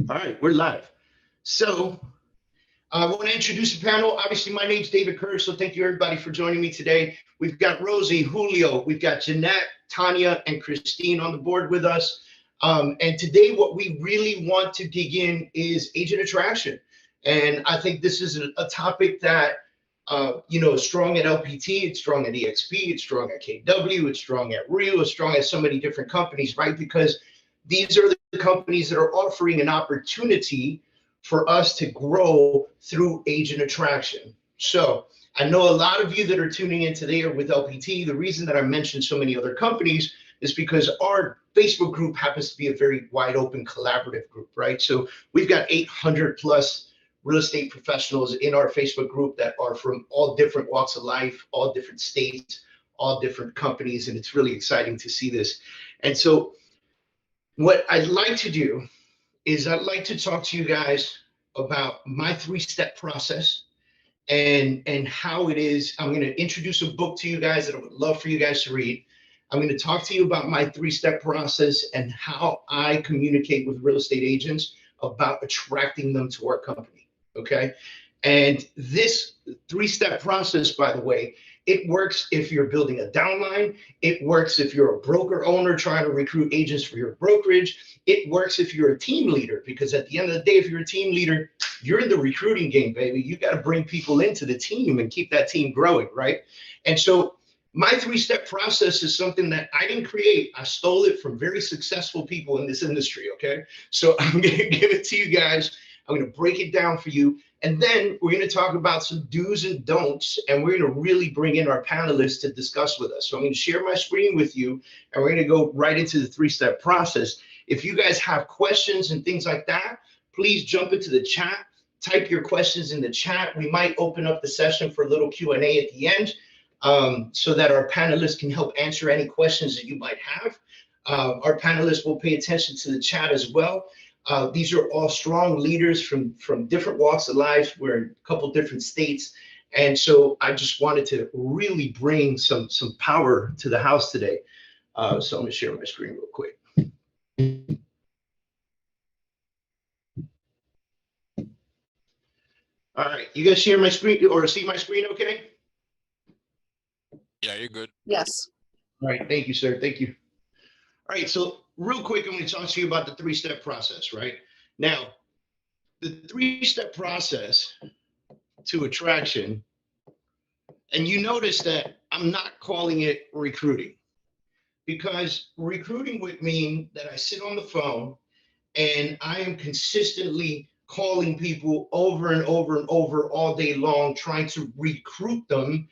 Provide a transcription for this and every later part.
All right, we're live. So I want to introduce the panel. Obviously, my name's David Kerr, so thank you everybody for joining me today. We've got Rosie, Julio, we've got Jeanette, Tanya, and Christine on the board with us. And today, what we really want to dig in is agent attraction. And I think this is a topic that is strong at LPT, it's strong at EXP, it's strong at KW, it's strong at Rio, it's strong at so many different companies, right? Because these are the companies that are offering an opportunity for us to grow through agent attraction. So I know a lot of you that are tuning in today are with LPT. The reason that I mentioned so many other companies is because our Facebook group happens to be a very wide open collaborative group, right? So we've got 800 plus real estate professionals in our Facebook group that are from all different walks of life, all different states, all different companies, and it's really exciting to see this. And so what I'd like to do is I'd like to talk to you guys about my three-step process and how it is. I'm going to introduce a book to you guys that I would love for you guys to read. I'm going to talk to you about my three-step process and how I communicate with real estate agents about attracting them to our company. Okay. And this three-step process, by the way, it works if you're building a downline. It works if you're a broker owner trying to recruit agents for your brokerage. It works if you're a team leader, because at the end of the day, if you're a team leader, you're in the recruiting game, baby. You got to bring people into the team and keep that team growing, right? And so my three-step process is something that I didn't create. I stole it from very successful people in this industry, okay? So I'm going to give it to you guys. I'm going to break it down for you. And then we're going to talk about some do's and don'ts, and we're going to really bring in our panelists to discuss with us. So I'm going to share my screen with you, and we're going to go right into the three-step process. If you guys have questions and things like that, please jump into the chat, type your questions in the chat. We might open up the session for a little Q&A at the end, so that our panelists can help answer any questions that you might have. Our panelists will pay attention to the chat as well. These are all strong leaders from different walks of life. We're in a couple different states. And so I just wanted to really bring some power to the house today. So I'm going to share my screen real quick. All right, you guys share my screen or see my screen okay? Yeah, you're good. Yes. All right, thank you, sir. Thank you. All right, so real quick, I'm going to talk to you about the three-step process, right? Now, the three-step process to attraction, and you notice that I'm not calling it recruiting, because recruiting would mean that I sit on the phone and I am consistently calling people over and over and over all day long, trying to recruit them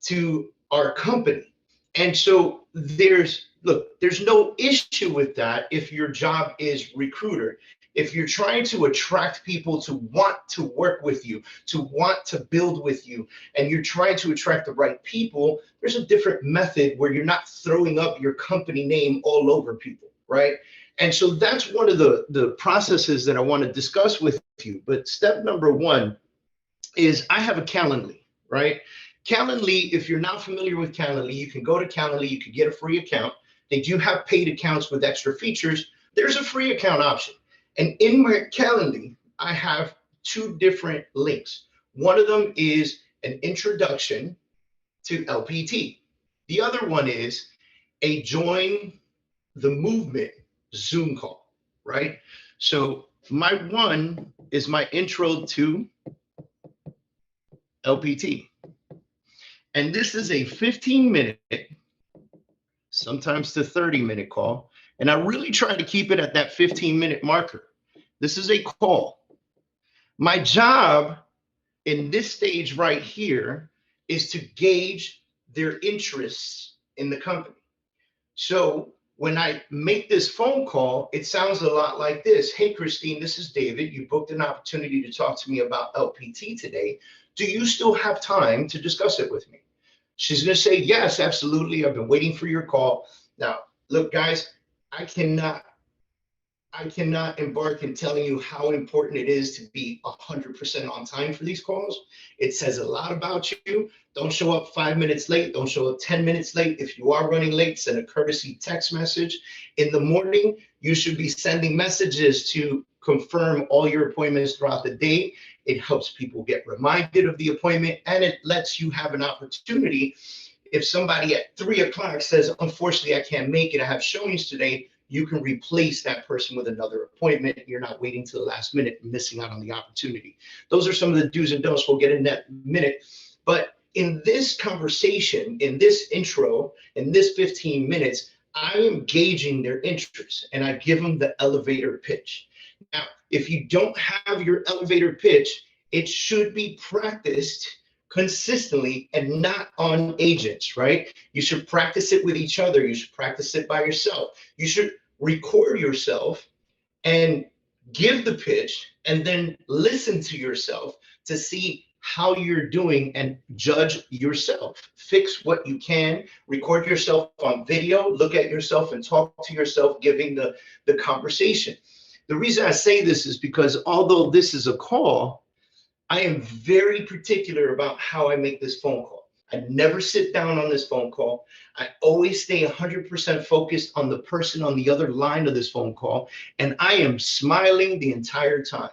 to our company. And so there's no issue with that if your job is recruiter. If you're trying to attract people to want to work with you, to want to build with you, and you're trying to attract the right people, there's a different method where you're not throwing up your company name all over people, right? And so that's one of the processes that I want to discuss with you. But step number one is I have a Calendly, right? Calendly, if you're not familiar with Calendly, you can go to Calendly, you can get a free account. They do have paid accounts with extra features. There's a free account option. And in my Calendly, I have two different links. One of them is an introduction to LPT. The other one is a join the movement Zoom call, right? So my one is my intro to LPT. And this is a 15-minute, sometimes to 30-minute call. And I really try to keep it at that 15-minute marker. This is a call. My job in this stage right here is to gauge their interests in the company. So when I make this phone call, it sounds a lot like this. Hey, Christine, this is David. You booked an opportunity to talk to me about LPT today. Do you still have time to discuss it with me? She's going to say, yes, absolutely. I've been waiting for your call. Now, look, guys, I cannot embark in telling you how important it is to be 100% on time for these calls. It says a lot about you. Don't show up 5 minutes late. Don't show up 10 minutes late. If you are running late, send a courtesy text message. In the morning, you should be sending messages to confirm all your appointments throughout the day. It helps people get reminded of the appointment, and it lets you have an opportunity. If somebody at 3 o'clock says, unfortunately, I can't make it, I have showings today, you can replace that person with another appointment. You're not waiting to the last minute and missing out on the opportunity. Those are some of the do's and don'ts. We'll get in that minute. But in this conversation, in this intro, in this 15 minutes, I am gauging their interest and I give them the elevator pitch. Now, if you don't have your elevator pitch, it should be practiced consistently and not on agents, right? You should practice it with each other. You should practice it by yourself. You should record yourself and give the pitch and then listen to yourself to see how you're doing and judge yourself. Fix what you can, record yourself on video, look at yourself and talk to yourself, giving the conversation. The reason I say this is because although this is a call, I am very particular about how I make this phone call. I never sit down on this phone call. I always stay 100% focused on the person on the other line of this phone call, and I am smiling the entire time.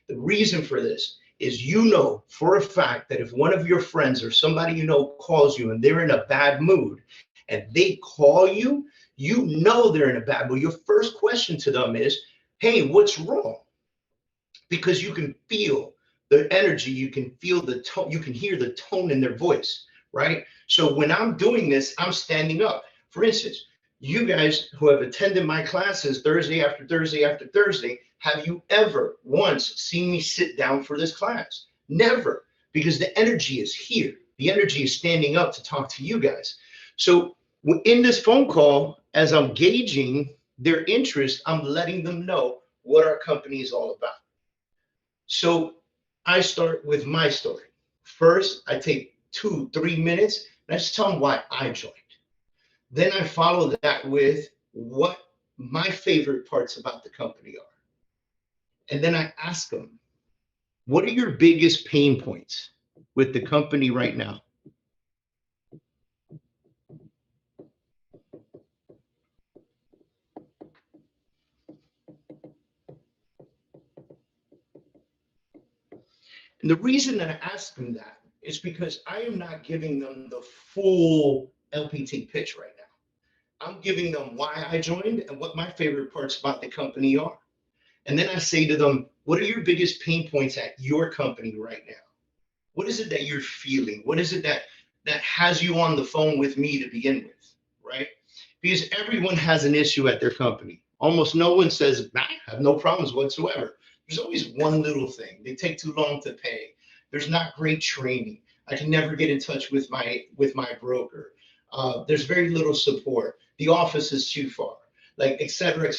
The reason for this is, you know for a fact that if one of your friends or somebody you know calls you and they're in a bad mood and they call you, you know they're in a bad mood. Your first question to them is, hey, what's wrong? Because you can feel the energy, you can feel the tone, you can hear the tone in their voice, right? So when I'm doing this, I'm standing up. For instance, you guys who have attended my classes Thursday after Thursday after Thursday, have you ever once seen me sit down for this class? Never, because the energy is here. The energy is standing up to talk to you guys. So in this phone call, as I'm gauging their interest, I'm letting them know what our company is all about. So I start with my story. First, I take 2-3 minutes and I just tell them why I joined. Then I follow that with what my favorite parts about the company are. And then I ask them, what are your biggest pain points with the company right now? And the reason that I ask them that is because I am not giving them the full LPT pitch right now. I'm giving them why I joined and what my favorite parts about the company are. And then I say to them, what are your biggest pain points at your company right now? What is it that you're feeling? What is it that has you on the phone with me to begin with, right? Because everyone has an issue at their company. Almost no one says, I have no problems whatsoever. There's always one little thing. They take too long to pay. There's not great training. I can never get in touch with my broker. There's very little support. The office is too far, like et cetera,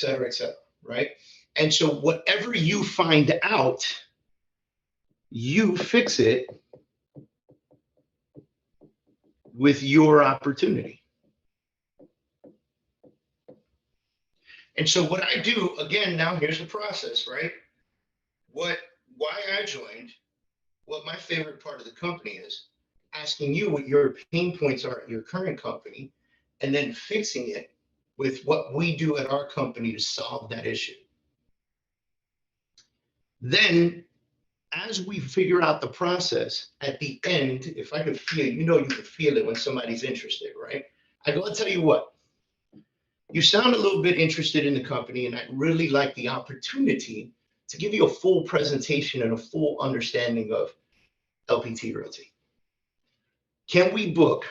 right? And so whatever you find out, you fix it with your opportunity. And so what I do, again, now here's the process, right? Why I joined, what my favorite part of the company is, asking you what your pain points are at your current company, and then fixing it with what we do at our company to solve that issue. Then, as we figure out the process, at the end, if I can feel, you can feel it when somebody's interested, right? I go, I'll tell you what, you sound a little bit interested in the company, and I'd really like the opportunity to give you a full presentation and a full understanding of LPT Realty. Can we book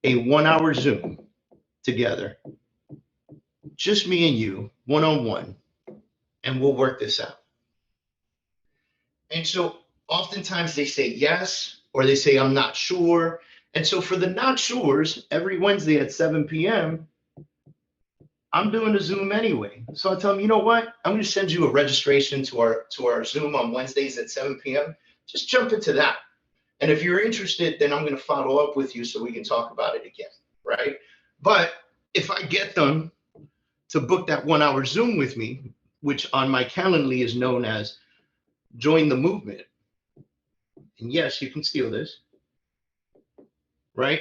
a 1-hour Zoom together, just me and you, one-on-one, and we'll work this out? And so oftentimes they say yes, or they say, I'm not sure. And so for the not sures, every Wednesday at 7 p.m., I'm doing a Zoom anyway. So I tell them, you know what? I'm going to send you a registration to our Zoom on Wednesdays at 7 p.m. Just jump into that. And if you're interested, then I'm going to follow up with you so we can talk about it again, right? But if I get them to book that 1-hour Zoom with me, which on my Calendly is known as Join the Movement, and yes, you can steal this, right?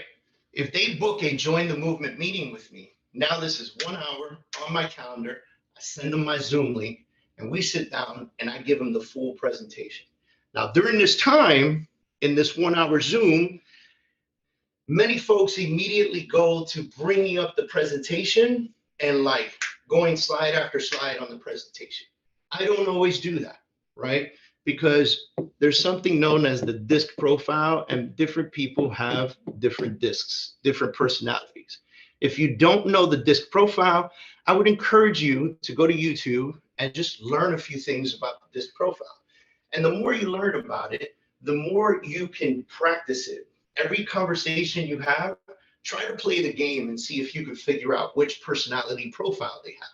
If they book a Join the Movement meeting with me, now this is 1 hour on my calendar. I send them my Zoom link, and we sit down and I give them the full presentation. Now, during this time, in this 1 hour Zoom, many folks immediately go to bringing up the presentation and like going slide after slide on the presentation. I don't always do that, right? Because there's something known as the disc profile, and different people have different discs, different personalities. If you don't know the disc profile, I would encourage you to go to YouTube and just learn a few things about the disc profile. And the more you learn about it, the more you can practice it. Every conversation you have, try to play the game and see if you can figure out which personality profile they have.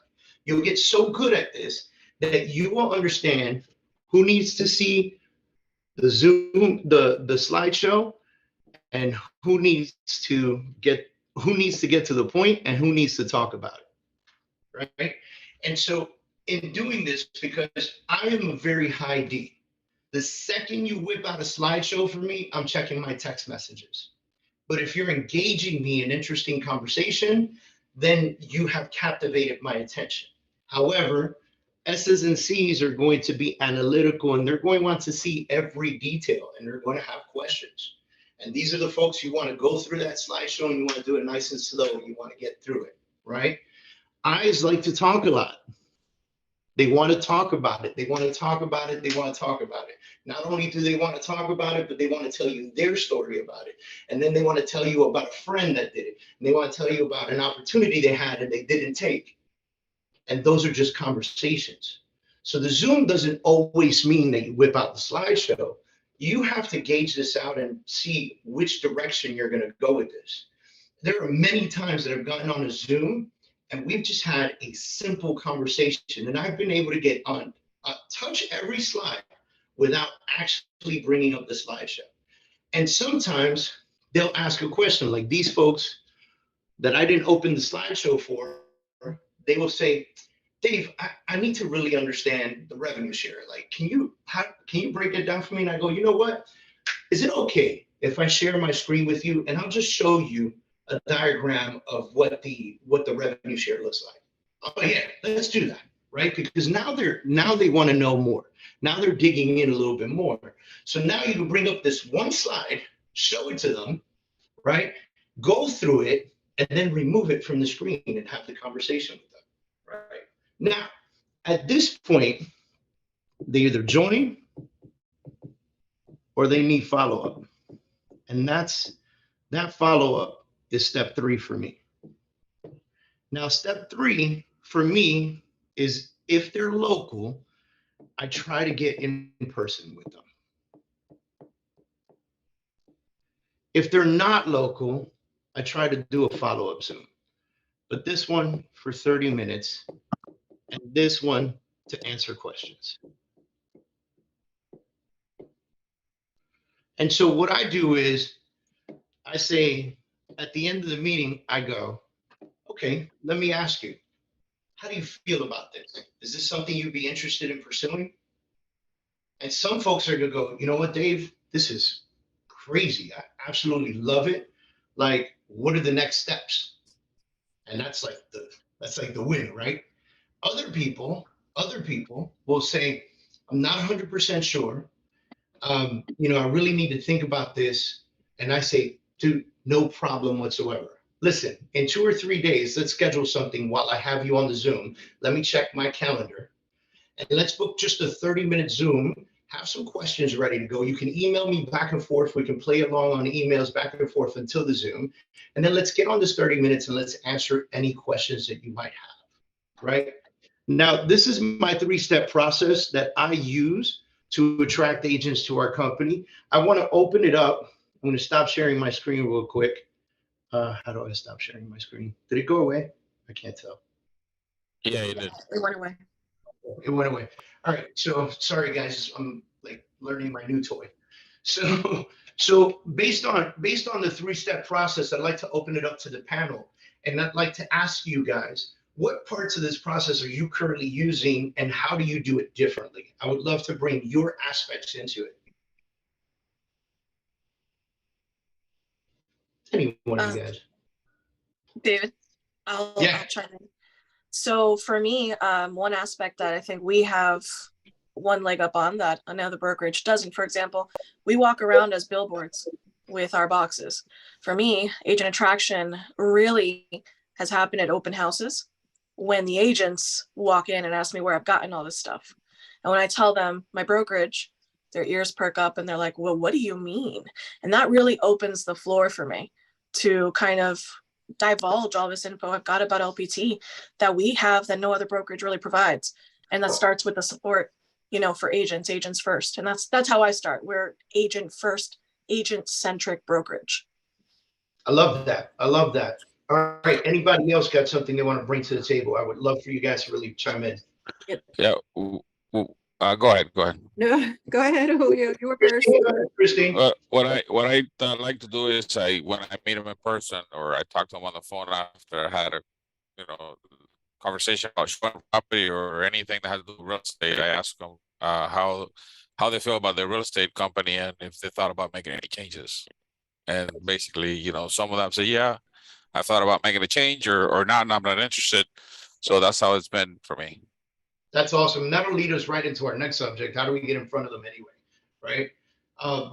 You'll get so good at this that you will understand who needs to see the Zoom, the slideshow, and who needs to get to the point and who needs to talk about it, right? And so in doing this, because I am a very high D, the second you whip out a slideshow for me, I'm checking my text messages. But if you're engaging me in interesting conversation, then you have captivated my attention. However, S's and C's are going to be analytical, and they're going to want to see every detail, and they're going to have questions. And these are the folks you want to go through that slideshow, and you want to do it nice and slow. You want to get through it, right? Eyes like to talk a lot. They want to talk about it. They want to talk about it. They want to talk about it. Not only do they want to talk about it, but they want to tell you their story about it. And then they want to tell you about a friend that did it. And they want to tell you about an opportunity they had and they didn't take. And those are just conversations. So the Zoom doesn't always mean that you whip out the slideshow. You have to gauge this out and see which direction you're going to go with this. There are many times that I've gotten on a Zoom and we've just had a simple conversation, and I've been able to get on touch every slide without actually bringing up the slideshow. And sometimes they'll ask a question, like these folks that I didn't open the slideshow for, they will say, Dave, I need to really understand the revenue share. Like, can you break it down for me? And I go, you know what? Is it okay if I share my screen with you and I'll just show you a diagram of what the revenue share looks like? Oh yeah, let's do that, right? Because now they want to know more. Now they're digging in a little bit more. So now you can bring up this one slide, show it to them, right? Go through it, and then remove it from the screen and have the conversation with them, right? Now, at this point, they either join or they need follow-up. And that follow-up is step 3 for me. Now, step 3 for me is if they're local, I try to get in person with them. If they're not local, I try to do a follow-up Zoom. But this one for 30 minutes and this one to answer questions. And so what I do is I say at the end of the meeting, I go, okay, let me ask you, how do you feel about this? Is this something you'd be interested in pursuing? And some folks are gonna go, you know what, Dave, this is crazy. I absolutely love it. Like, what are the next steps? And that's like the win, right? Other people will say, I'm not 100% sure. I really need to think about this. And I say, dude, no problem whatsoever. Listen, in 2 or 3 days, let's schedule something while I have you on the Zoom. Let me check my calendar. And let's book just a 30-minute Zoom. Have some questions ready to go. You can email me back and forth. We can play along on emails back and forth until the Zoom. And then let's get on this 30 minutes and let's answer any questions that you might have, right? Now, this is my 3-step process that I use to attract agents to our company. I want to open it up. I'm going to stop sharing my screen real quick. How do I stop sharing my screen? Did it go away? I can't tell. Yeah, it did. It went away. It went away. All right. So sorry, guys. I'm like learning my new toy. So based on the 3-step process, I'd like to open it up to the panel, and I'd like to ask you guys, what parts of this process are you currently using, and how do you do it differently? I would love to bring your aspects into it. Any one of you guys? David, I'll Yeah. chime in. So for me, one aspect that I think we have one leg up on that another brokerage doesn't, for example, we walk around as billboards with our boxes. For me, agent attraction really has happened at open houses when the agents walk in and ask me where I've gotten all this stuff. And when I tell them my brokerage, their ears perk up and they're like, well, what do you mean? And that really opens the floor for me to kind of divulge all this info I've got about LPT that we have that no other brokerage really provides. And that starts with the support, for agents first. And that's how I start. We're agent first, agent centric brokerage. I love that. I love that. All right. Anybody else got something they want to bring to the table? I would love for you guys to really chime in. Yeah. Go ahead. Go ahead. No, go ahead, Julio. You were first. Christine. What I like to do is when I meet him in person or I talk to him on the phone after I had a conversation about showing property or anything that has to do with real estate, I ask them how they feel about their real estate company and if they thought about making any changes. And basically, some of them say, yeah, I thought about making a change or not, and I'm not interested. So that's how it's been for me. That's awesome. And that'll lead us right into our next subject. How do we get in front of them anyway? Right.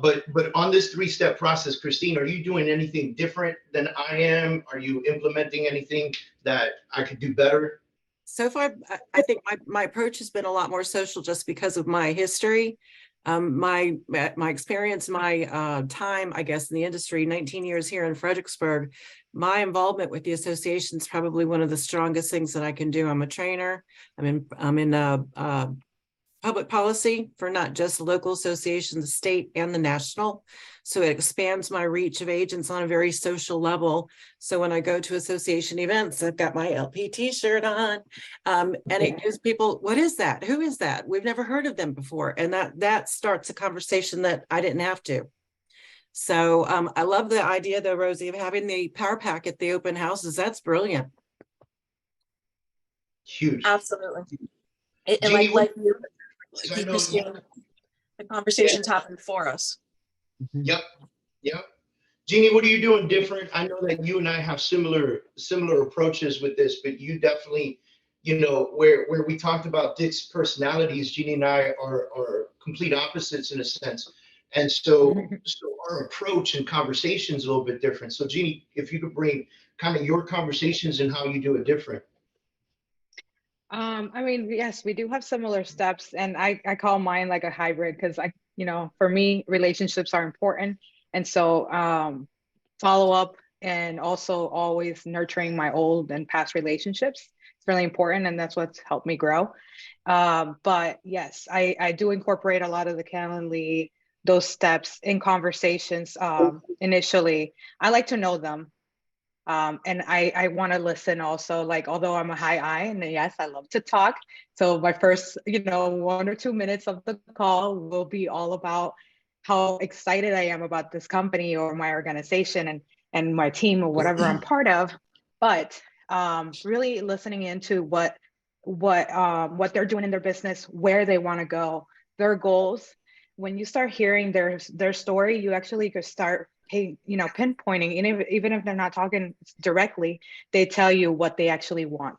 But on this 3-step process, Christine, are you doing anything different than I am? Are you implementing anything that I could do better? So far, I think my approach has been a lot more social just because of my history, my experience, my time, I guess, in the industry, 19 years here in Fredericksburg. My involvement with the association is probably one of the strongest things that I can do. I'm a trainer. I'm in public policy for not just local associations, the state and the national. So it expands my reach of agents on a very social level. So when I go to association events, I've got my LPT shirt on, and it gives people, what is that? Who is that? We've never heard of them before. And that starts a conversation that I didn't have to. So I love the idea though, Rosie, of having the power pack at the open houses. That's brilliant. Huge. Absolutely. And Jeannie, like Christine, the conversations happen for us. Yep. Jeannie, what are you doing different? I know that you and I have similar approaches with this, but you definitely, where we talked about Dick's personalities, Jeannie and I are complete opposites in a sense. And so our approach and conversation is a little bit different. So Jeannie, if you could bring kind of your conversations and how you do it different. Yes, we do have similar steps, and I call mine like a hybrid because for me, relationships are important. And so follow up and also always nurturing my old and past relationships. It's really important, and that's what's helped me grow. But yes, I do incorporate a lot of the Calendly, those steps in conversations. Initially, I like to know them. And I want to listen also, like, although I'm a high I, and yes, I love to talk. So my first, 1 or 2 minutes of the call will be all about how excited I am about this company or my organization and my team or whatever I'm part of. But really listening into what they're doing in their business, where they want to go, their goals. When you start hearing their story, you actually could start pinpointing, and even if they're not talking directly, they tell you what they actually want.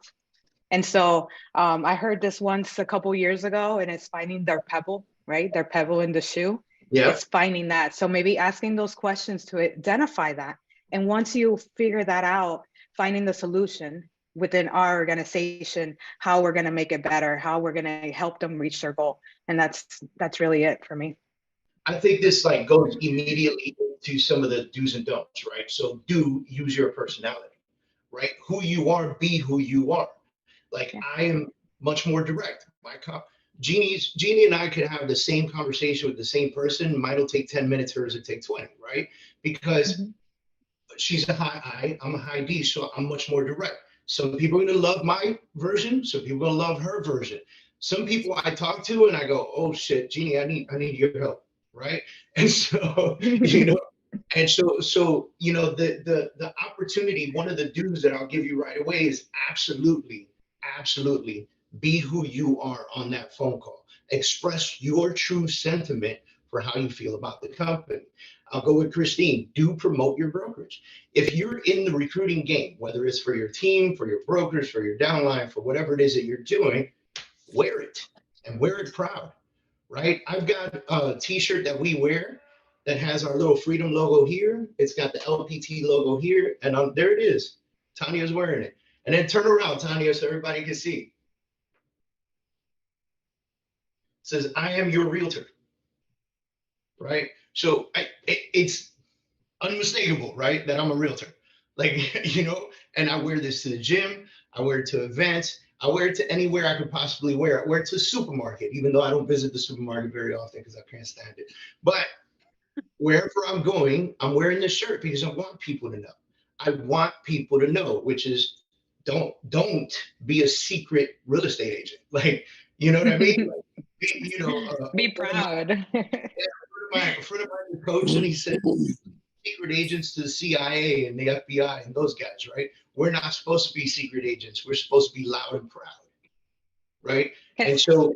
And so I heard this once a couple years ago, and it's finding their pebble, right? Their pebble in the shoe. Yeah. It's finding that. So maybe asking those questions to identify that. And once you figure that out, finding the solution within our organization, how we're going to make it better, how we're going to help them reach their goal. And that's really it for me. I think this goes immediately to some of the do's and don'ts, right? So use your personality, right? Who you are, be who you are. I am much more direct. Jeannie and I could have the same conversation with the same person. Mine'll take 10 minutes, hers will take 20, right? Because she's a high I, I'm a high D, so I'm much more direct. Some people are gonna love my version, some people are gonna love her version. Some people I talk to and I go, oh shit, Jeannie, I need your help, right? And so, the opportunity, one of the do's that I'll give you right away is absolutely be who you are on that phone call. Express your true sentiment for how you feel about the company. I'll go with Christine. Do promote your brokerage. If you're in the recruiting game, whether it's for your team, for your brokers, for your downline, for whatever it is that you're doing, wear it and wear it proud, right? I've got a t-shirt that we wear that has our little freedom logo here. It's got the LPT logo here, and there it is. Tanya's wearing it. And then turn around, Tanya, so everybody can see. It says, I am your realtor, right? So it's unmistakable, right? That I'm a realtor. Like, you know, and I wear this to the gym. I wear it to events. I wear it to anywhere I could possibly wear it. I wear it to the supermarket, even though I don't visit the supermarket very often because I can't stand it. But wherever I'm going, I'm wearing this shirt because I want people to know. I want people to know, which is don't be a secret real estate agent. Like, you know what I mean? Like, you know, Be proud. a friend of mine, coach, and he said, secret agents to the CIA and the FBI and those guys, right? We're not supposed to be secret agents. We're supposed to be loud and proud, right? And so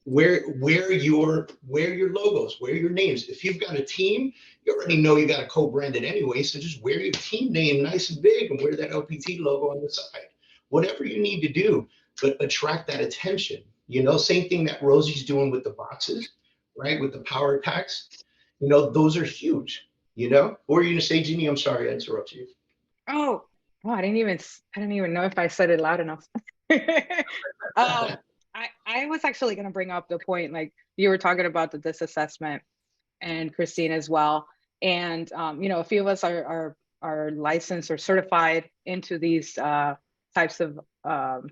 wear your logos, wear your names. If you've got a team, you already know you got a co-branded anyway, so just wear your team name nice and big and wear that LPT logo on the side. Whatever you need to do, but attract that attention. You know, same thing that Rosie's doing with the boxes, right? With the power packs. You know, those are huge. You know, what were you gonna say, Jeannie? I'm sorry I interrupted you. Oh, I didn't even know if I said it loud enough. I was actually going to bring up the point, like you were talking about the disassessment, and Christine as well. And you know, a few of us are licensed or certified into these types of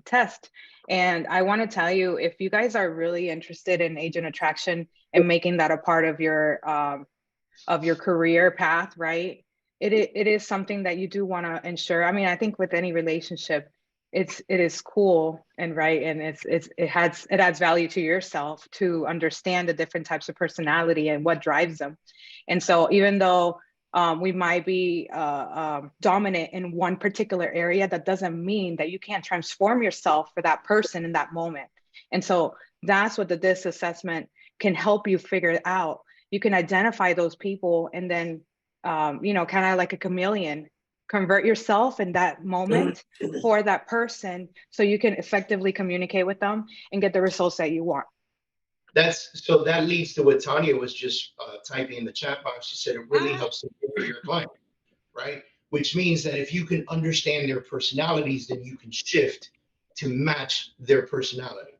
tests. And I want to tell you, if you guys are really interested in agent attraction and making that a part of your career path, right? It is something that you do want to ensure. I mean, I think with any relationship, it is cool and right, and it adds value to yourself to understand the different types of personality and what drives them. And so, even though we might be dominant in one particular area, that doesn't mean that you can't transform yourself for that person in that moment. And so that's what the DISC assessment can help you figure out. You can identify those people and then, you know, kind of like a chameleon, convert yourself in that moment for that person so you can effectively communicate with them and get the results that you want. So that leads to what Tanya was just typing in the chat box. She said it really helps to for your client, right? Which means that if you can understand their personalities, then you can shift to match their personality.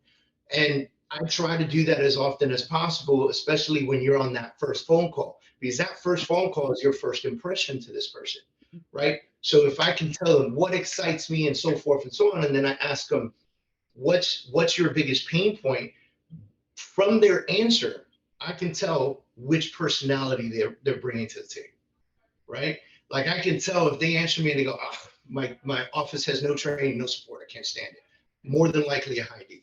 And I try to do that as often as possible, especially when you're on that first phone call, because that first phone call is your first impression to this person, right? So if I can tell them what excites me and so forth and so on, and then I ask them, what's your biggest pain point? From their answer, I can tell which personality they're bringing to the table, right? Like I can tell if they answer me and they go, oh, my office has no training, no support, I can't stand it. More than likely a high D,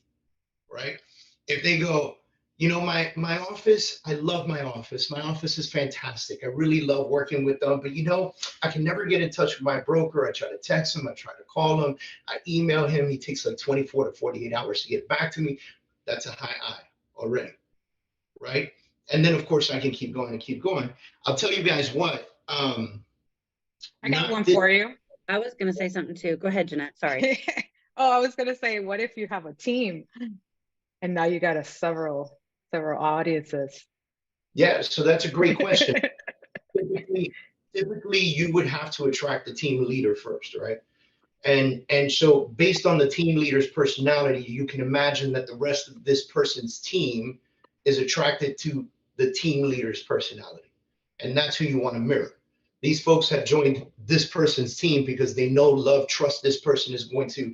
right? If they go, you know, my office, I love my office. My office is fantastic. I really love working with them. But, you know, I can never get in touch with my broker. I try to text him. I try to call him. I email him. He takes like 24 to 48 hours to get back to me. That's a high I already, right? And then, of course, I can keep going and keep going. I'll tell you guys what. I got one for you. I was going to say something too. Go ahead, Jeanette. Sorry. Oh, I was going to say, what if you have a team? And now you got several audiences. Yeah, so that's a great question. typically, you would have to attract the team leader first, right? And so based on the team leader's personality, you can imagine that the rest of this person's team is attracted to the team leader's personality. And that's who you want to mirror. These folks have joined this person's team because they know, love, trust this person is going to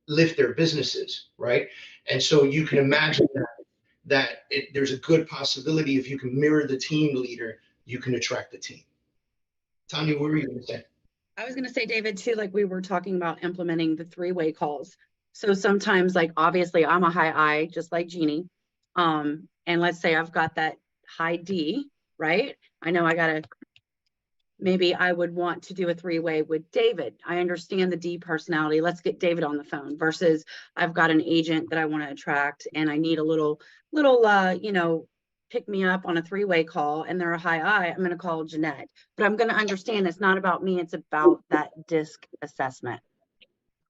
lift their businesses, right? And so you can imagine that there's a good possibility if you can mirror the team leader, you can attract the team. Tanya, what were you going to say? I was going to say, David, too, like we were talking about implementing the three-way calls. So sometimes, like, obviously I'm a high I, just like Jeannie. And let's say I've got that high D, right? I know maybe I would want to do a three-way with David. I understand the D personality. Let's get David on the phone versus I've got an agent that I want to attract and I need a little, you know, pick me up on a three-way call and they're a high I, I'm going to call Jeanette. But I'm going to understand it's not about me, it's about that disc assessment.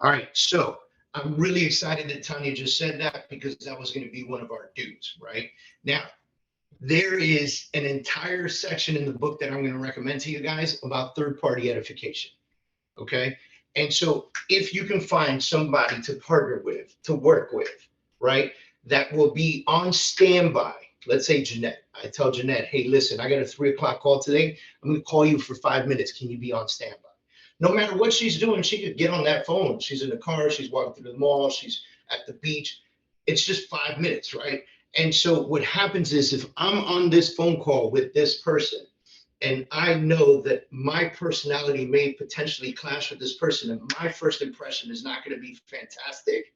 All right, so I'm really excited that Tanya just said that, because that was going to be one of our dues, right? Now, there is an entire section in the book that I'm going to recommend to you guys about third-party edification, okay? And so if you can find somebody to partner with, to work with, right, that will be on standby. Let's say Jeanette. I tell Jeanette, hey, listen, I got a 3 o'clock call today. I'm going to call you for 5 minutes. Can you be on standby? No matter what she's doing, she could get on that phone. She's in the car, she's walking through the mall, she's at the beach. It's just 5 minutes, right? And so what happens is, if I'm on this phone call with this person and I know that my personality may potentially clash with this person and my first impression is not going to be fantastic,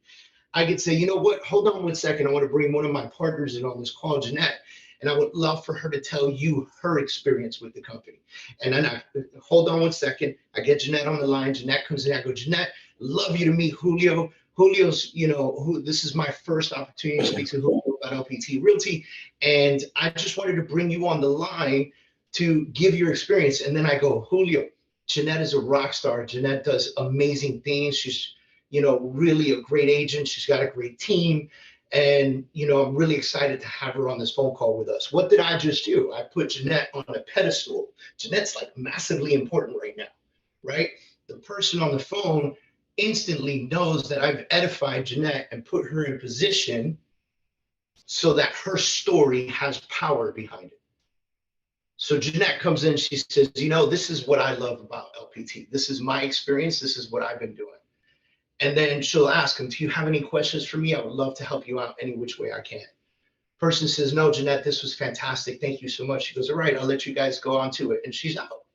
I could say, you know what, hold on 1 second. I want to bring one of my partners in on this call, Jeanette, and I would love for her to tell you her experience with the company. And then I hold on 1 second. I get Jeanette on the line. Jeanette comes in. I go, Jeanette, love you to meet Julio. Julio's, this is my first opportunity to speak to Julio about LPT Realty. And I just wanted to bring you on the line to give your experience. And then I go, Julio, Jeanette is a rock star. Jeanette does amazing things. She's, really a great agent. She's got a great team. And, I'm really excited to have her on this phone call with us. What did I just do? I put Jeanette on a pedestal. Jeanette's like massively important right now, right? The person on the phone instantly knows that I've edified Jeanette and put her in position so that her story has power behind it. So Jeanette comes in, she says, this is what I love about LPT. This is my experience. This is what I've been doing. And then she'll ask him, do you have any questions for me? I would love to help you out any which way I can. Person says, no, Jeanette, this was fantastic. Thank you so much. She goes, all right, I'll let you guys go on to it. And she's out.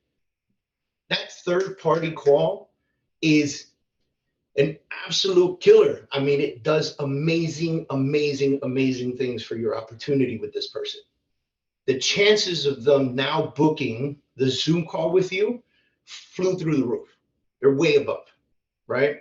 That third party call is an absolute killer. I mean, it does amazing, amazing, amazing things for your opportunity with this person. The chances of them now booking the Zoom call with you flew through the roof. They're way above, right?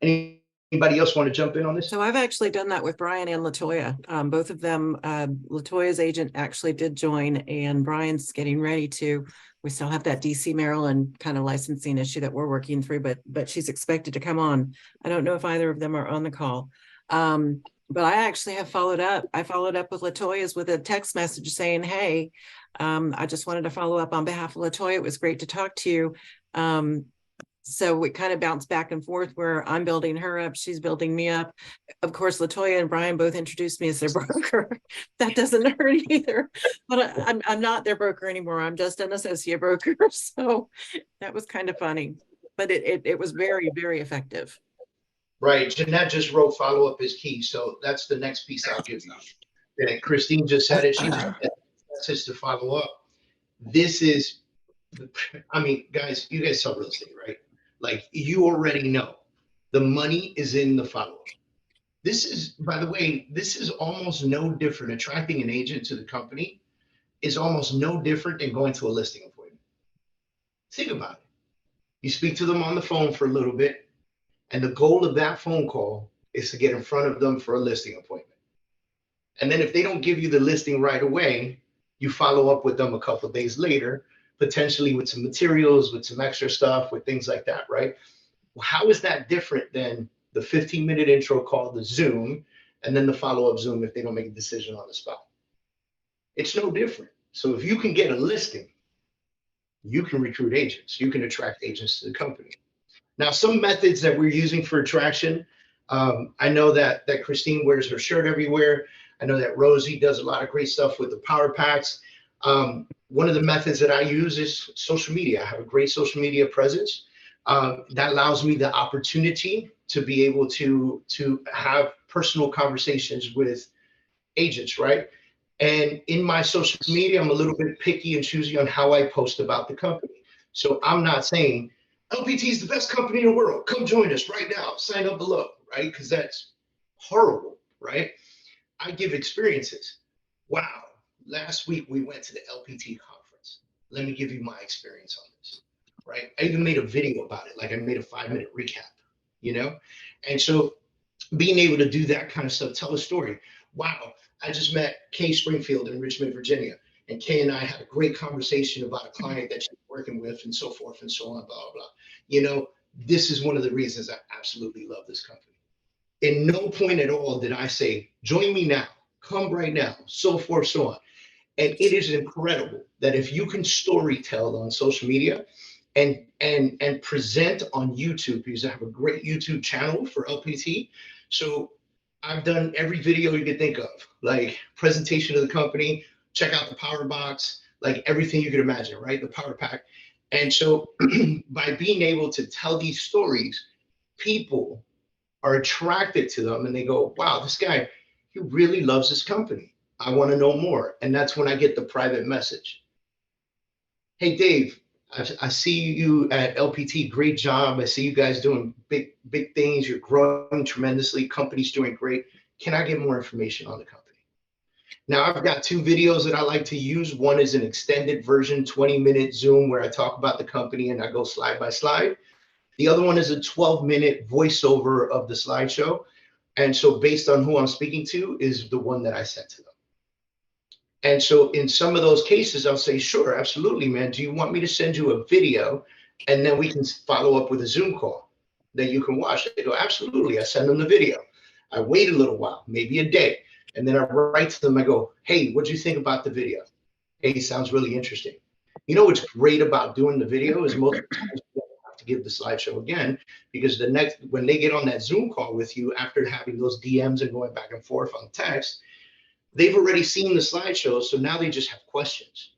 Anybody else want to jump in on this? So I've actually done that with Brian and Latoya. Both of them, Latoya's agent actually did join, and Brian's getting ready to. We still have that DC, Maryland kind of licensing issue that we're working through, but she's expected to come on. I don't know if either of them are on the call. But I actually have followed up. I followed up with Latoya's with a text message saying, hey, I just wanted to follow up on behalf of Latoya. It was great to talk to you. So we kind of bounced back and forth where I'm building her up, she's building me up. Of course, Latoya and Brian both introduced me as their broker. That doesn't hurt either, but I'm not their broker anymore. I'm just an associate broker. So that was kind of funny, but it was very, very effective. Right. Jeanette just wrote follow up is key. So that's the next piece I'll give you. And Christine just said it. She just says to follow up. This is, guys, you guys sell real estate, right? Like, you already know the money is in the follow-up. This is, by the way, this is almost no different. Attracting an agent to the company is almost no different than going to a listing appointment. Think about it. You speak to them on the phone for a little bit, and the goal of that phone call is to get in front of them for a listing appointment. And then if they don't give you the listing right away, you follow up with them a couple of days later, potentially with some materials, with some extra stuff, with things like that, right? Well, how is that different than the 15-minute intro call, the Zoom, and then the follow-up Zoom if they don't make a decision on the spot? It's no different. So if you can get a listing, you can recruit agents. You can attract agents to the company. Now, some methods that we're using for attraction, I know that Christine wears her shirt everywhere. I know that Rosie does a lot of great stuff with the power packs. One of the methods that I use is social media. I have a great social media presence that allows me the opportunity to be able to have personal conversations with agents, right? And in my social media, I'm a little bit picky and choosy on how I post about the company. So I'm not saying LPT is the best company in the world. Come join us right now. Sign up below, right? Because that's horrible, right? I give experiences. Wow. Last week, we went to the LPT conference. Let me give you my experience on this, right? I even made a video about it. Like, I made a 5-minute recap, And so being able to do that kind of stuff, tell a story. Wow, I just met Kay Springfield in Richmond, Virginia. And Kay and I had a great conversation about a client that she's working with and so forth and so on, blah, blah, blah. You know, this is one of the reasons I absolutely love this company. In no point at all did I say, join me now, come right now, so forth, so on. And it is incredible that if you can story tell on social media and present on YouTube, because I have a great YouTube channel for LPT. So I've done every video you could think of, like presentation of the company, check out the power box, like everything you could imagine, right? The power pack. And so by being able to tell these stories, people are attracted to them and they go, wow, this guy, he really loves this company. I want to know more. And that's when I get the private message. Hey, Dave, I see you at LPT. Great job. I see you guys doing big things. You're growing tremendously. Company's doing great. Can I get more information on the company? Now, I've got 2 videos that I like to use. One is an extended version, 20-minute Zoom, where I talk about the company and I go slide by slide. The other one is a 12-minute voiceover of the slideshow. And so based on who I'm speaking to is the one that I sent to them. And so in some of those cases, I'll say, sure, absolutely, man. Do you want me to send you a video and then we can follow up with a Zoom call that you can watch? They go, absolutely. I send them the video. I wait a little while, maybe a day. And then I write to them. I go, hey, what do you think about the video? Hey, sounds really interesting. You know what's great about doing the video is most of the times you don't have to give the slideshow again, because when they get on that Zoom call with you after having those DMs and going back and forth on text, they've already seen the slideshow, so now they just have questions.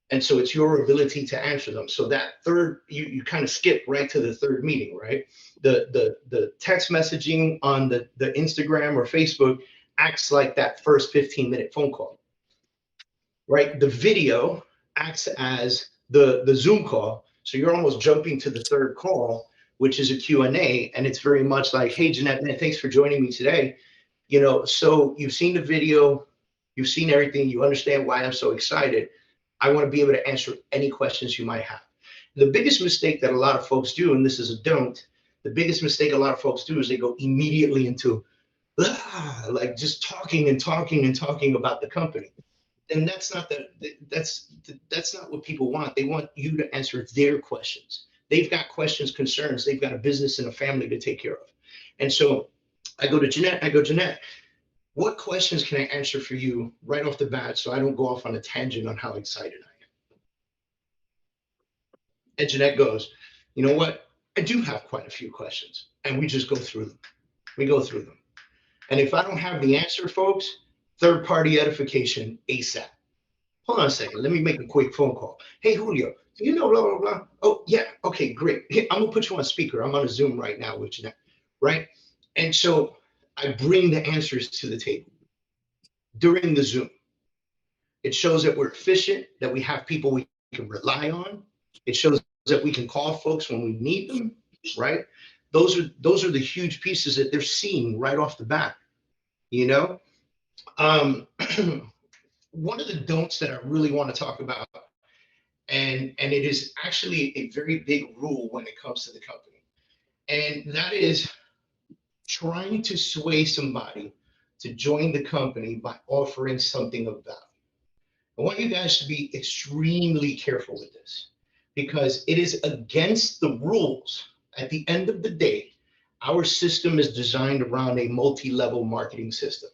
And so it's your ability to answer them. So that third, you kind of skip right to the third meeting, right? The text messaging on the Instagram or Facebook acts like that first 15-minute phone call, right? The video acts as the Zoom call. So you're almost jumping to the third call, which is a Q&A. And it's very much like, hey, Jeanette, man, thanks for joining me today. You know, so you've seen the video, you've seen everything, you understand why I'm so excited. I want to be able to answer any questions you might have. The biggest mistake that a lot of folks do, and this is a don't, the biggest mistake a lot of folks do is they go immediately into like just talking and talking and talking about the company. And that's not what people want. They want you to answer their questions. They've got questions, concerns. They've got a business and a family to take care of. And so I go to Jeanette, Jeanette, what questions can I answer for you right off the bat so I don't go off on a tangent on how excited I am? And Jeanette goes, you know what? I do have quite a few questions. And we just go through them. We go through them. And if I don't have the answer, folks, third-party edification ASAP. Hold on a second. Let me make a quick phone call. Hey, Julio, do you know blah, blah, blah? Oh, yeah. Okay, great. Hey, I'm going to put you on speaker. I'm on a Zoom right now with Jeanette, right? And so I bring the answers to the table during the Zoom. It shows that we're efficient, that we have people we can rely on. It shows that we can call folks when we need them, right? Those are the huge pieces that they're seeing right off the bat, you know? One of the don'ts that I really want to talk about, and it is actually a very big rule when it comes to the company, and that is trying to sway somebody to join the company by offering something of value. I want you guys to be extremely careful with this because it is against the rules. At the end of the day, our system is designed around a multi-level marketing system.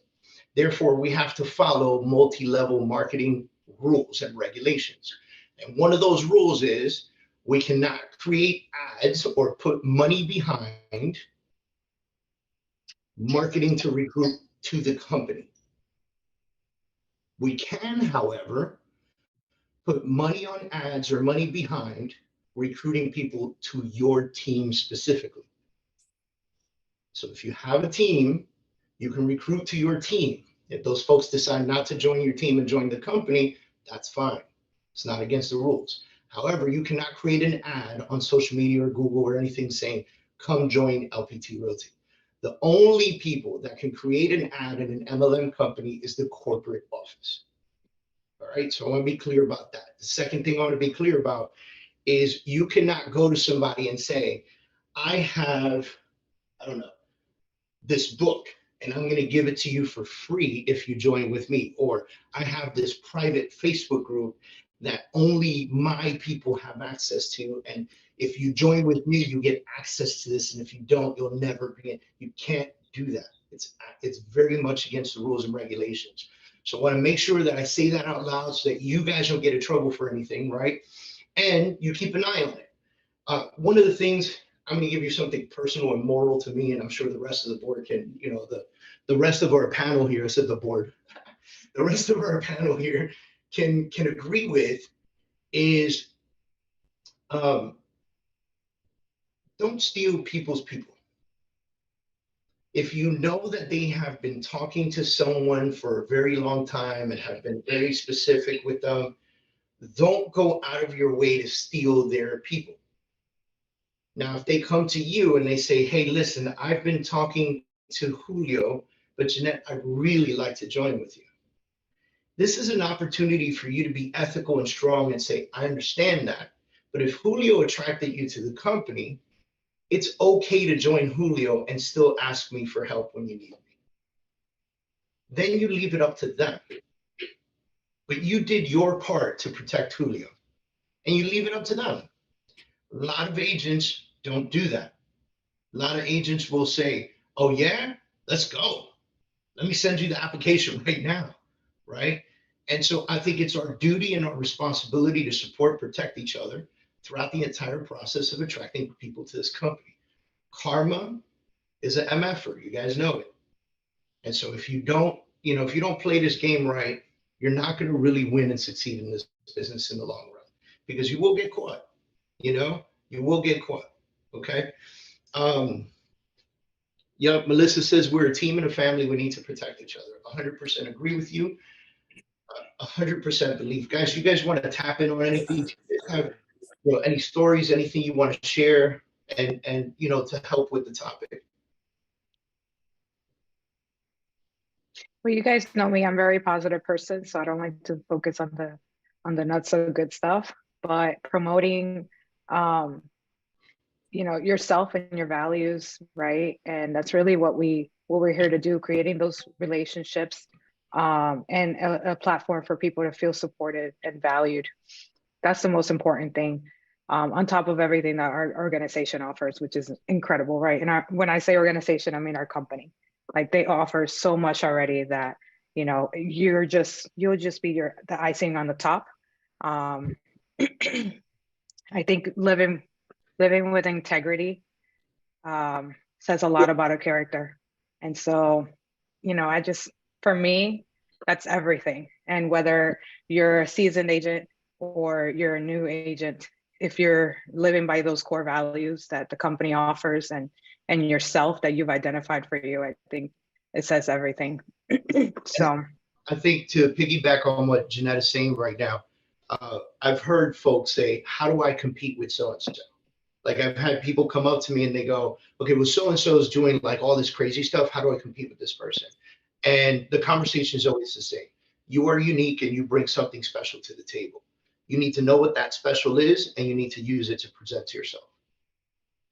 Therefore, we have to follow multi-level marketing rules and regulations. And one of those rules is we cannot create ads or put money behind marketing to recruit to the company. We can, however, put money on ads or money behind recruiting people to your team specifically. So if you have a team, you can recruit to your team. If those folks decide not to join your team and join the company, that's fine. It's not against the rules. However, you cannot create an ad on social media or Google or anything saying, come join LPT Realty. The only people that can create an ad in an MLM company is the corporate office. All right, so I want to be clear about that. The second thing I want to be clear about is you cannot go to somebody and say, I have, I don't know, this book and I'm going to give it to you for free if you join with me. Or I have this private Facebook group that only my people have access to. And if you join with me, you get access to this. And if you don't, you'll never be in. You can't do that. It's very much against the rules and regulations. So I want to make sure that I say that out loud so that you guys don't get in trouble for anything, right? And you keep an eye on it. One of the things, I'm going to give you something personal and moral to me, and I'm sure the rest of the board can, the rest of our panel here, I said the board, the rest of our panel here can agree with is don't steal people's people. If you know that they have been talking to someone for a very long time and have been very specific with them, don't go out of your way to steal their people. Now, if they come to you and they say, hey, listen, I've been talking to Julio, but Jeanette, I'd really like to join with you. This is an opportunity for you to be ethical and strong and say, I understand that. But if Julio attracted you to the company, it's okay to join Julio and still ask me for help when you need me. Then you leave it up to them. But you did your part to protect Julio, and you leave it up to them. A lot of agents don't do that. A lot of agents will say, oh yeah, let's go. Let me send you the application right now, right? And so I think it's our duty and our responsibility to support, protect each other throughout the entire process of attracting people to this company. Karma is an MFer, you guys know it. And so if you don't play this game right, you're not going to really win and succeed in this business in the long run, because you will get caught. You will get caught. Okay. Yeah, Melissa says we're a team and a family. We need to protect each other. 100% agree with you. 100% believe. Guys, you guys want to tap in on anything? Have, any stories, anything you want to share, and to help with the topic? Well, you guys know me, I'm a very positive person, so I don't like to focus on the not so good stuff, but promoting yourself and your values, right? And that's really what we're here to do, creating those relationships and a platform for people to feel supported and valued. That's the most important thing, on top of everything that our organization offers, which is incredible, right? And when I say organization, I mean our company. Like, they offer so much already that, you'll just be the icing on the top. I think living with integrity says a lot about our character. And so, for me, that's everything. And whether you're a seasoned agent or you're a new agent, if you're living by those core values that the company offers and yourself that you've identified for you, I think it says everything. So I think, to piggyback on what Jeanette is saying right now, I've heard folks say, how do I compete with so-and-so? Like, I've had people come up to me and they go, okay, well, so-and-so is doing like all this crazy stuff. How do I compete with this person? And the conversation is always the same. You are unique and you bring something special to the table. You need to know what that special is, and you need to use it to present to yourself.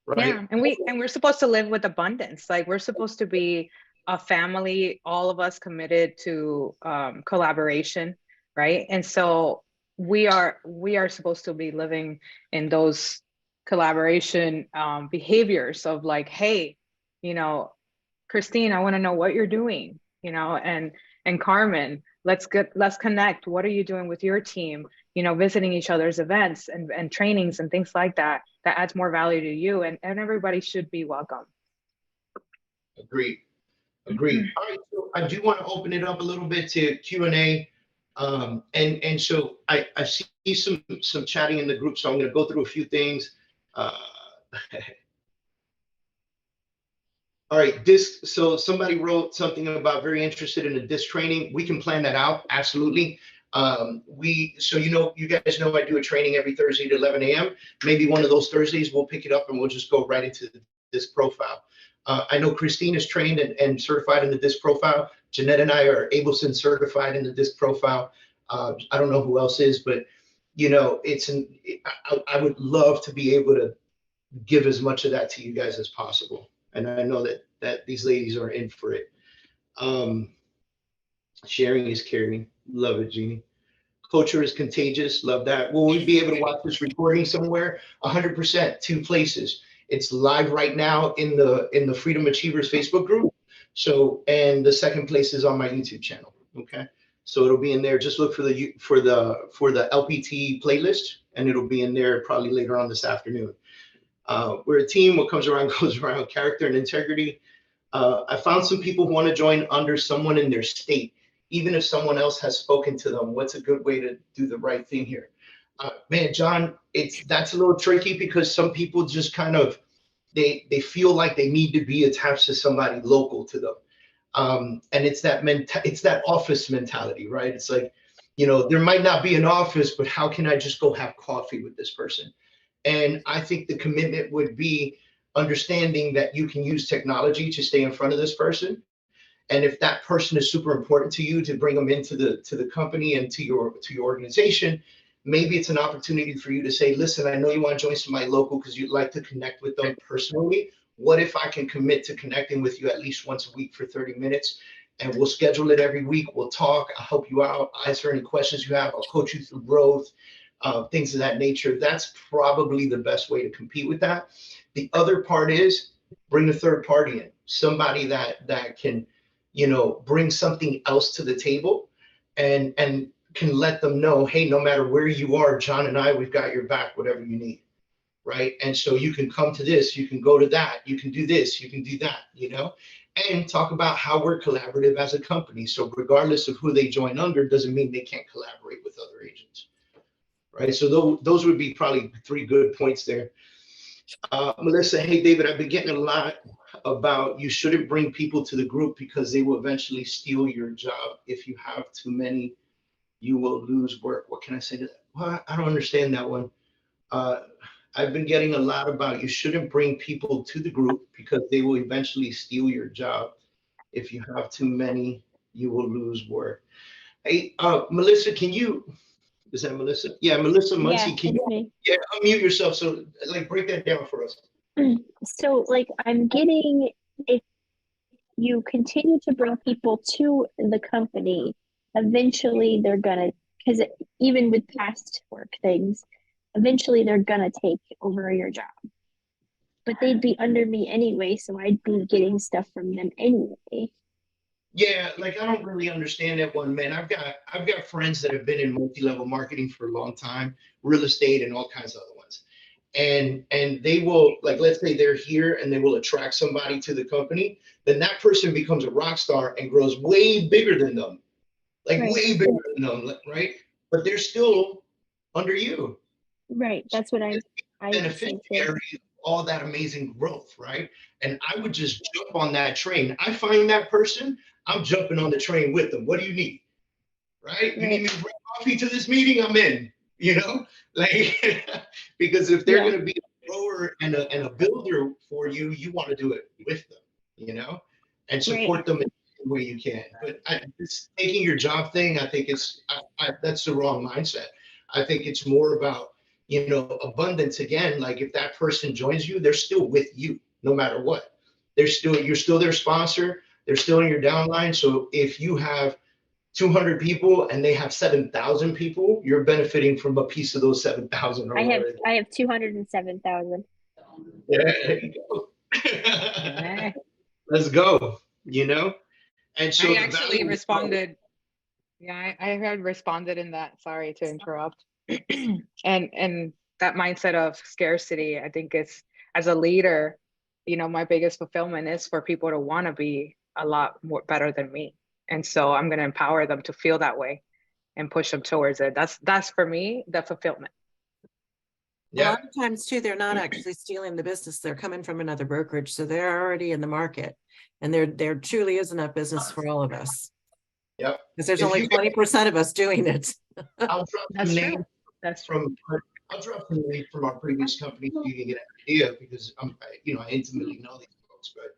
Right? Yeah, and we're supposed to live with abundance. Like, we're supposed to be a family, all of us committed to collaboration, right? And so we are supposed to be living in those collaboration behaviors of like, hey, Christine, I want to know what you're doing, and Carmen, let's connect. What are you doing with your team? Visiting each other's events and trainings and things like that adds more value to you, and everybody should be welcome. Agreed. All right, so I do want to open it up a little bit to Q&A. And so I see some chatting in the group, so I'm going to go through a few things. All right, DISC. So somebody wrote something about very interested in a DISC training. We can plan that out. Absolutely. You guys know I do a training every Thursday at 11 a.m. Maybe one of those Thursdays we'll pick it up and we'll just go right into the DISC profile. I know Christine is trained and certified in the DISC profile. Jeanette and I are Abelson certified in the DISC profile. I don't know who else is, but I would love to be able to give as much of that to you guys as possible. And I know that these ladies are in for it. Um, Sharing is caring. Love it, Jeannie. Culture is contagious. Love that. Will we be able to watch this recording somewhere? 100%. Two places. It's live right now in the Freedom Achievers Facebook group. So, and the second place is on my YouTube channel. Okay. So it'll be in there. Just look for the LPT playlist, and it'll be in there probably later on this afternoon. We're a team. What comes around goes around. Character and integrity. I found some people who want to join under someone in their state, even if someone else has spoken to them. What's a good way to do the right thing here? Man, John, that's a little tricky because some people just kind of they feel like they need to be attached to somebody local to them, and it's that office mentality, right? It's like, there might not be an office, but how can I just go have coffee with this person? And I think the commitment would be understanding that you can use technology to stay in front of this person. And if that person is super important to you to bring them into the company and to your organization, maybe it's an opportunity for you to say, listen, I know you want to join somebody local because you'd like to connect with them personally. What if I can commit to connecting with you at least once a week for 30 minutes? And we'll schedule it every week. We'll talk. I'll help you out. I'll answer any questions you have. I'll coach you through growth, things of that nature. That's probably the best way to compete with that. The other part is bring a third party in, somebody that can, bring something else to the table and can let them know, hey, no matter where you are, John and I, we've got your back, whatever you need. Right. And so you can come to this, you can go to that, you can do this, you can do that, and talk about how we're collaborative as a company. So regardless of who they join under, doesn't mean they can't collaborate with other agents. Right. So those would be probably 3 good points there. Melissa, hey, David, I've been getting a lot about you shouldn't bring people to the group because they will eventually steal your job. If you have too many, you will lose work. What can I say to that? Well, I don't understand that one. I've been getting a lot about you shouldn't bring people to the group because they will eventually steal your job. If you have too many, you will lose work. Hey, Melissa, is that Melissa? Yeah, Melissa Muncie, can you unmute yourself? So break that down for us. So I'm getting, if you continue to bring people to the company, eventually they're gonna, because even with past work things, eventually they're gonna take over your job. But they'd be under me anyway, so I'd be getting stuff from them anyway. Yeah, I don't really understand that one, man. I've got friends that have been in multi-level marketing for a long time, real estate and all kinds of other ones. And they will, let's say they're here and they will attract somebody to the company, then that person becomes a rock star and grows way bigger than them. Right. Way bigger than them, right? But they're still under you. Right. That's what I beneficiary of all that amazing growth, right? And I would just jump on that train. I find that person, I'm jumping on the train with them. What do you need? Right? You need me to bring coffee to this meeting? I'm in, because if they're going to be a grower and a builder for you, you want to do it with them, and support them in the way you can. But this taking your job thing, I think that's the wrong mindset. I think it's more about, abundance again. If that person joins you, they're still with you no matter what. You're still their sponsor. They're still in your downline. So if you have 200 people and they have 7,000 people, you're benefiting from a piece of those 7,000. I have 207,000. Yeah, there you go. Let's go. And so I actually responded. Yeah, I had responded in that. Sorry to interrupt. and that mindset of scarcity, I think it's, as a leader, my biggest fulfillment is for people to want to be a lot more better than me. And so I'm going to empower them to feel that way and push them towards it. That's for me, the fulfillment. Yeah. A lot of times too, they're not actually stealing the business. They're coming from another brokerage. So they're already in the market, and there truly is enough business for all of us. Yep. Because there's only 20% of us doing it. I'll drop That's true. That's true. I'll drop some names from our previous company so you can get an idea, because I intimately know these folks. But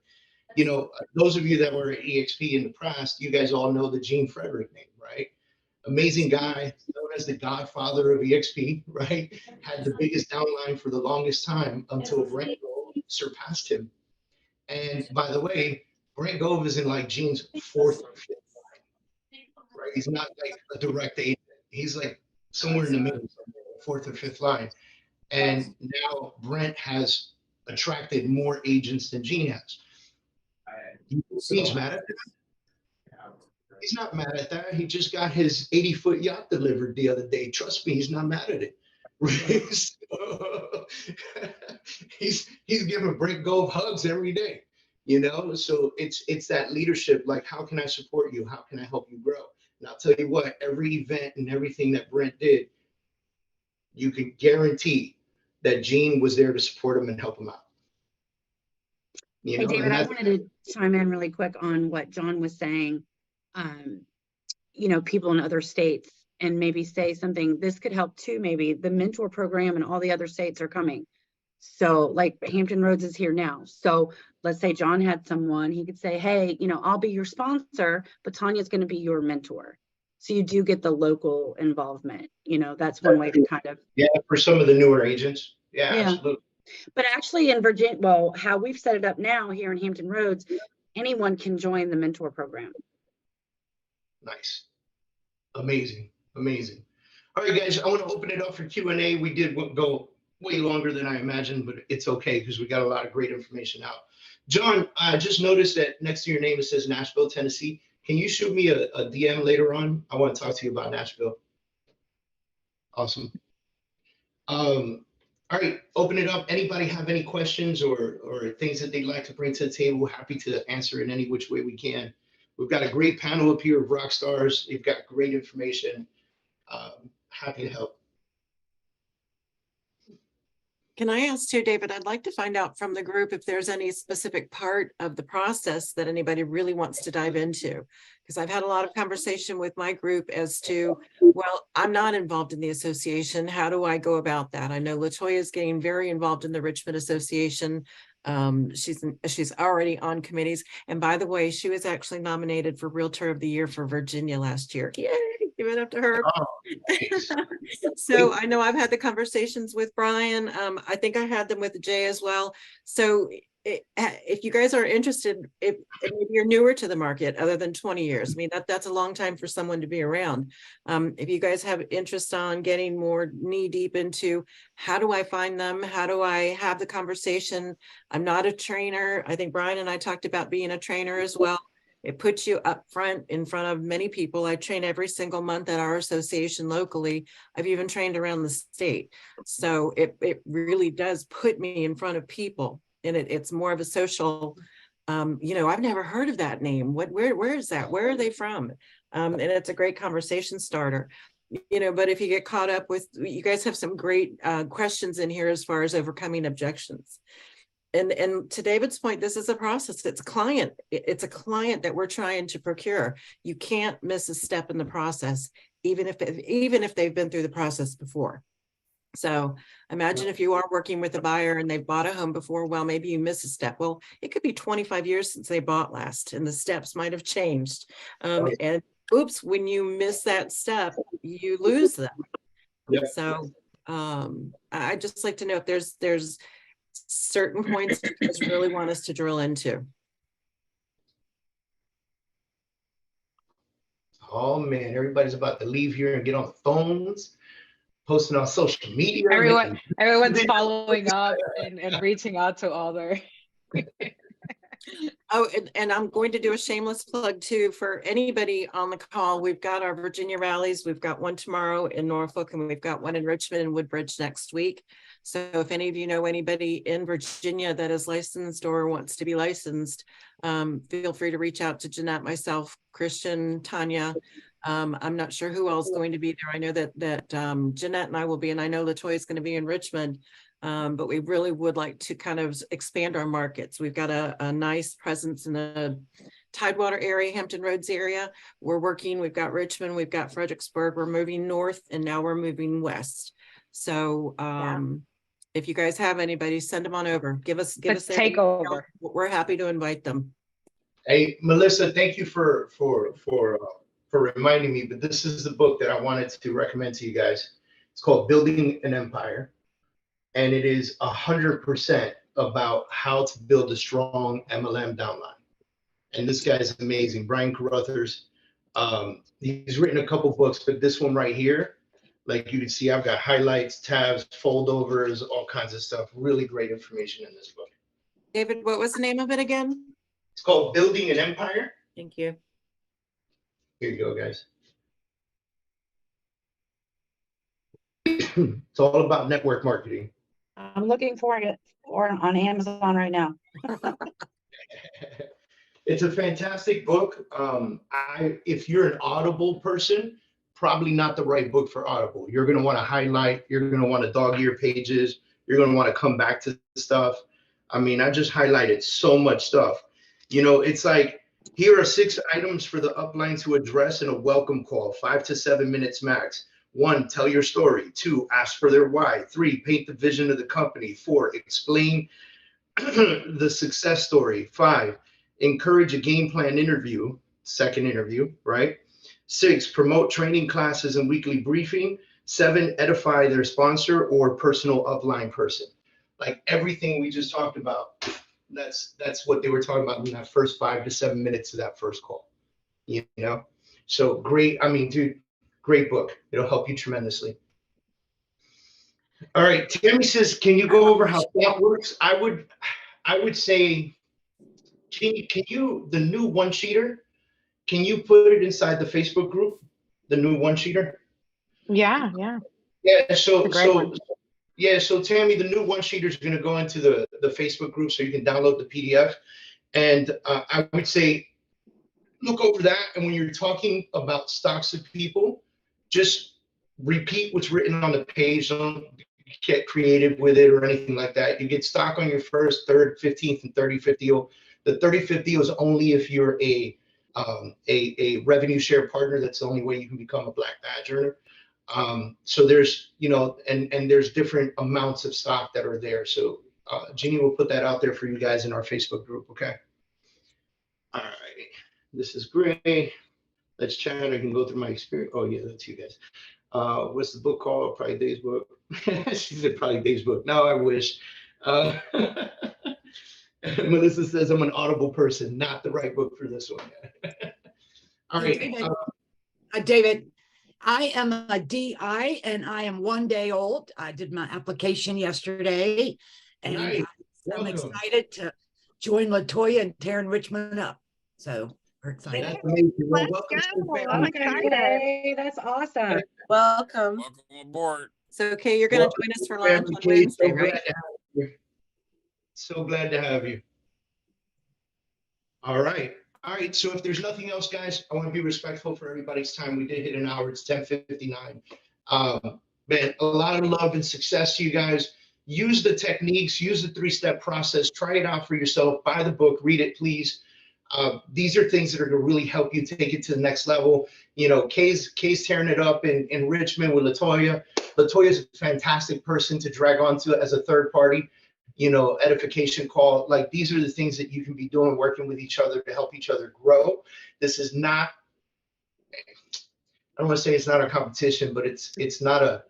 those of you that were at EXP in the past, you guys all know the Gene Frederick name, right? Amazing guy, known as the godfather of EXP, right? Had the biggest downline for the longest time until Brando surpassed him. And by the way, Brent Gove is in like Gene's fourth or fifth line, right? He's not like a direct agent. He's like somewhere in the middle, fourth or fifth line. And now Brent has attracted more agents than Gene has. Gene's mad at that. He's not mad at that. He just got his 80-foot yacht delivered the other day. Trust me, he's not mad at it. So, he's giving Brent Gove hugs every day, you know. So it's that leadership. Like, how can I support you? How can I help you grow? And I'll tell you what, every event and everything that Brent did, you can guarantee that Gene was there to support him and help him out. You Hey, know, David, I wanted to chime in really quick on what John was saying. You know, people in other states, and maybe say something, this could help too. Maybe the mentor program and all the other states are coming. So like Hampton Roads is here now. So let's say John had someone, he could say, hey, you know, I'll be your sponsor, but Tanya's going to be your mentor. So you do get the local involvement. You know, that's one way to kind of. Yeah, for some of the newer agents. Yeah, Yeah. absolutely. But actually in Virginia, well, how we've set it up now here in Hampton Roads, anyone can join the mentor program. Nice. Amazing. Amazing. All right, guys, I want to open it up for Q&A. We did go way longer than I imagined, but it's okay because we got a lot of great information out. John, I just noticed that next to your name it says Nashville, Tennessee. Can you shoot me a DM later on? I want to talk to you about Nashville. Awesome. All right, open it up. Anybody have any questions or things that they'd like to bring to the table? Happy to answer in any which way we can. We've got a great panel up here of rock stars. They've got great information. Happy to help. Can I ask too, David, I'd like to find out from the group if there's any specific part of the process that anybody really wants to dive into. Because I've had a lot of conversation with my group as to, well, I'm not involved in the association. How do I go about that? I know LaToya is getting very involved in the Richmond Association. She's already on committees. And by the way, she was actually nominated for Realtor of the Year for Virginia last year. Yay, give it up to her. Oh, nice. So I know I've had the conversations with Brian. I think I had them with Jay as well. So if you guys are interested, if maybe you're newer to the market other than 20 years, I mean, that's a long time for someone to be around. If you guys have interest on getting more knee deep into how do I find them? How do I have the conversation? I'm not a trainer. I think Brian and I talked about being a trainer as well. It puts you up front in front of many people. I train every single month at our association locally. I've even trained around the state. So it really does put me in front of people. And it's more of a social, you know, I've never heard of that name. Where is that? Where are they from? And it's a great conversation starter. You know, but if you get caught up with, you guys have some great questions in here as far as overcoming objections. And to David's point, this is a process. It's a client. It's a client that we're trying to procure. You can't miss a step in the process, even if they've been through the process before. So imagine if you are working with a buyer and they've bought a home before, well, maybe you miss a step. Well, it could be 25 years since they bought last and the steps might have changed. And oops, when you miss that step, you lose them. Yep. So I'd just like to know if there's certain points you guys really want us to drill into. Oh man, everybody's about to leave here and get on the phones, posting on social media. Everyone's following up and reaching out to all their. Oh, and I'm going to do a shameless plug too for anybody on the call. We've got our Virginia rallies. We've got one tomorrow in Norfolk and we've got one in Richmond and Woodbridge next week. So if any of you know anybody in Virginia that is licensed or wants to be licensed, feel free to reach out to Jeanette, myself, Christian, Tanya. I'm not sure who else is going to be there. I know that Jeanette and I will be, and I know LaToya is going to be in Richmond. But we really would like to kind of expand our markets. We've got a nice presence in the Tidewater area, Hampton Roads area. We've got Richmond, we've got Fredericksburg, we're moving north, and now we're moving west. So if you guys have anybody, send them on over. Give us their takeover. We're happy to invite them. Hey, Melissa, thank you for reminding me, but this is the book that I wanted to recommend to you guys. It's called Building an Empire. And it is 100% about how to build a strong MLM downline. And this guy's amazing, Brian Carruthers. He's written a couple books, but this one right here, like you can see, I've got highlights, tabs, foldovers, all kinds of stuff. Really great information in this book. David, what was the name of it again? It's called Building an Empire. Thank you. Here you go, guys. It's all about network marketing. I'm looking for it on Amazon right now. It's a fantastic book. If you're an Audible person, probably not the right book for Audible. You're going to want to highlight. You're going to want to dog-ear pages. You're going to want to come back to stuff. I mean, I just highlighted so much stuff. You know, it's like, here are 6 items for the upline to address in a welcome call, 5 to 7 minutes max. 1, tell your story. 2, ask for their why. 3, paint the vision of the company. 4, explain the success story. 5, encourage a game plan interview, second interview, right? 6, promote training classes and weekly briefing. 7, edify their sponsor or personal upline person. Like everything we just talked about, that's what they were talking about in that first 5 to 7 minutes of that first call, you know? So great. I mean, dude, great book. It'll help you tremendously. All right. Tammy says, can you go over how that works? I would say, can you, the new one-sheeter, can you put it inside the Facebook group, the new one-sheeter? Yeah. Yeah. So Tammy, the new one-sheeter is going to go into the Facebook group so you can download the PDF. And I would say, look over that. And when you're talking about stocks of people, just repeat what's written on the page. Don't get creative with it or anything like that. You get stock on your first, third, 15th, and 35th deal. The 35th deal is only if you're a revenue share partner. That's the only way you can become a black badge earner. So there's, you know, and there's different amounts of stock that are there. So Jeannie will put that out there for you guys in our Facebook group. Okay. All right. This is great. Let's chat. I can go through my experience. Oh yeah, that's you guys. What's the book called? Probably Dave's book. She said probably Dave's book. No, I wish. Melissa says I'm an Audible person, not the right book for this one. All right. David, I am a DI and I am 1 day old. I did my application yesterday and Nice. I'm excited to join LaToya and tearing Richmond up. So we're excited. That's amazing. Well, Let's welcome to the go. family. I'm excited. Hey, that's awesome. Welcome. Welcome aboard. So, Kay, you're going to join us for lunch on Wednesday, right? So glad to have you. All right. So if there's nothing else, guys, I want to be respectful for everybody's time. We did hit an hour. It's 10:59. Man, a lot of love and success to you guys. Use the techniques, use the 3-step process, try it out for yourself, buy the book, read it, please. These are things that are going to really help you take it to the next level. You know, Kay's tearing it up in Richmond with LaToya. LaToya's a fantastic person to drag onto as a third party, you know, edification call. Like, these are the things that you can be doing, working with each other to help each other grow. This is not, I don't want to say it's not a competition, but it's not a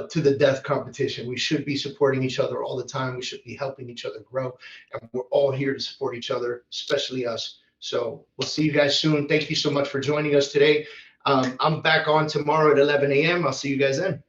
to the death competition. We should be supporting each other all the time. We should be helping each other grow. And we're all here to support each other, especially us. So we'll see you guys soon. Thank you so much for joining us today. I'm back on tomorrow at 11 a.m. I'll see you guys then.